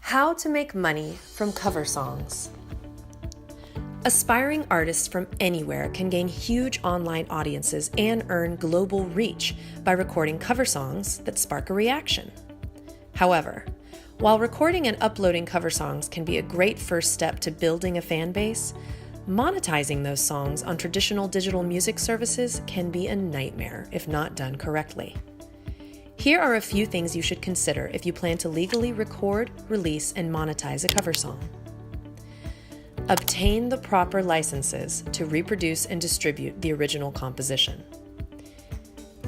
How to make money from cover songs. Aspiring artists from anywhere can gain huge online audiences and earn global reach by recording cover songs that spark a reaction. However, while recording and uploading cover songs can be a great first step to building a fan base, monetizing those songs on traditional digital music services can be a nightmare if not done correctly. Here are a few things you should consider if you plan to legally record, release, and monetize a cover song. Obtain the proper licenses to reproduce and distribute the original composition.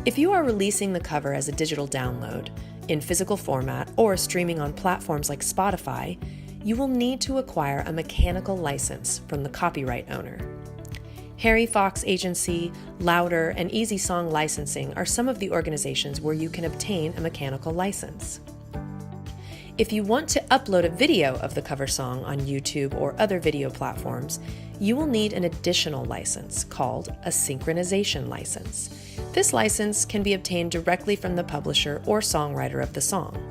If you are releasing the cover as a digital download, in physical format, or streaming on platforms like Spotify, you will need to acquire a mechanical license from the copyright owner. Harry Fox Agency, Louder, and Easy Song Licensing are some of the organizations where you can obtain a mechanical license. If you want to upload a video of the cover song on YouTube or other video platforms, you will need an additional license called a synchronization license. This license can be obtained directly from the publisher or songwriter of the song.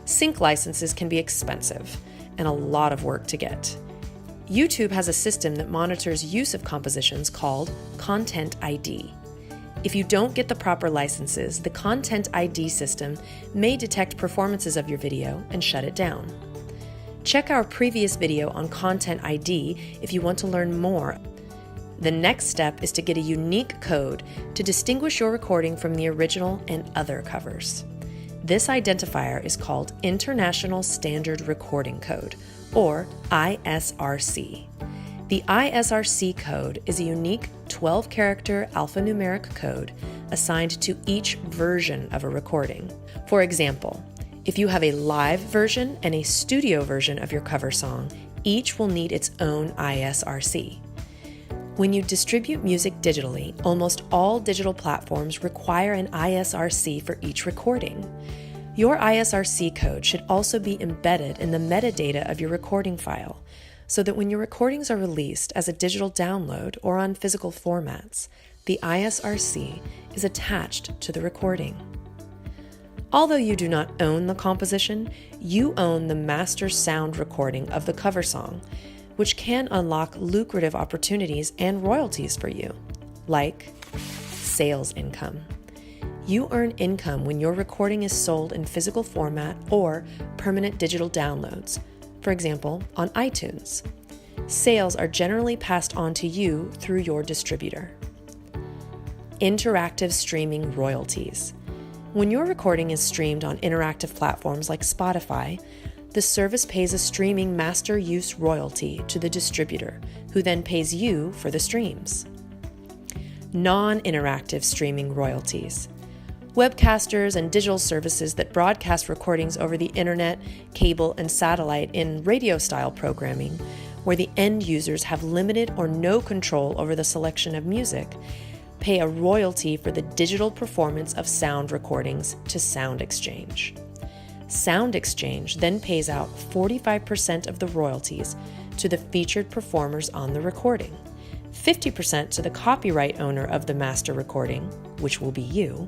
Sync licenses can be expensive and a lot of work to get. YouTube has a system that monitors use of compositions called Content ID. If you don't get the proper licenses, the Content ID system may detect performances of your video and shut it down. Check our previous video on Content ID if you want to learn more. The next step is to get a unique code to distinguish your recording from the original and other covers. This identifier is called International Standard Recording Code, or ISRC. The ISRC code is a unique 12-character alphanumeric code assigned to each version of a recording. For example, if you have a live version and a studio version of your cover song, each will need its own ISRC. When you distribute music digitally, almost all digital platforms require an ISRC for each recording. Your ISRC code should also be embedded in the metadata of your recording file, so that when your recordings are released as a digital download or on physical formats, the ISRC is attached to the recording. Although you do not own the composition, you own the master sound recording of the cover song, which can unlock lucrative opportunities and royalties for you, like sales income. You earn income when your recording is sold in physical format or permanent digital downloads, for example, on iTunes. Sales are generally passed on to you through your distributor. Interactive streaming royalties. When your recording is streamed on interactive platforms like Spotify, the service pays a streaming master use royalty to the distributor, who then pays you for the streams. Non-interactive streaming royalties. Webcasters and digital services that broadcast recordings over the internet, cable, and satellite in radio-style programming, where the end users have limited or no control over the selection of music, pay a royalty for the digital performance of sound recordings to SoundExchange. SoundExchange then pays out 45% of the royalties to the featured performers on the recording, 50% to the copyright owner of the master recording, which will be you,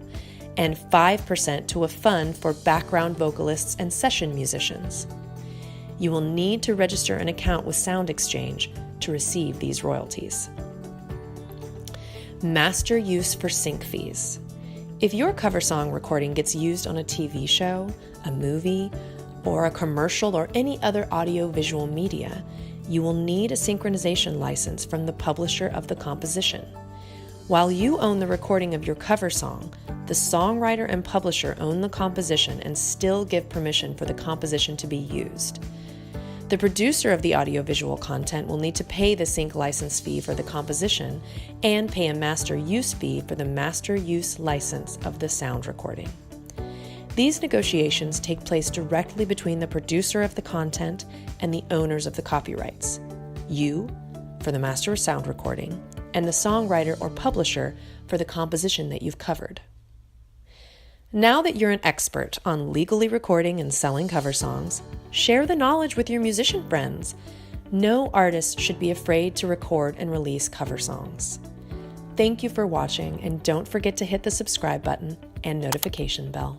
and 5% to a fund for background vocalists and session musicians. You will need to register an account with SoundExchange to receive these royalties. Master use for sync fees. If your cover song recording gets used on a TV show, a movie, or a commercial or any other audio-visual media, you will need a synchronization license from the publisher of the composition. While you own the recording of your cover song, the songwriter and publisher own the composition and still give permission for the composition to be used. The producer of the audiovisual content will need to pay the sync license fee for the composition and pay a master use fee for the master use license of the sound recording. These negotiations take place directly between the producer of the content and the owners of the copyrights, you for the master sound recording, and the songwriter or publisher for the composition that you've covered. Now that you're an expert on legally recording and selling cover songs, share the knowledge with your musician friends. No artist should be afraid to record and release cover songs. Thank you for watching, and don't forget to hit the subscribe button and notification bell.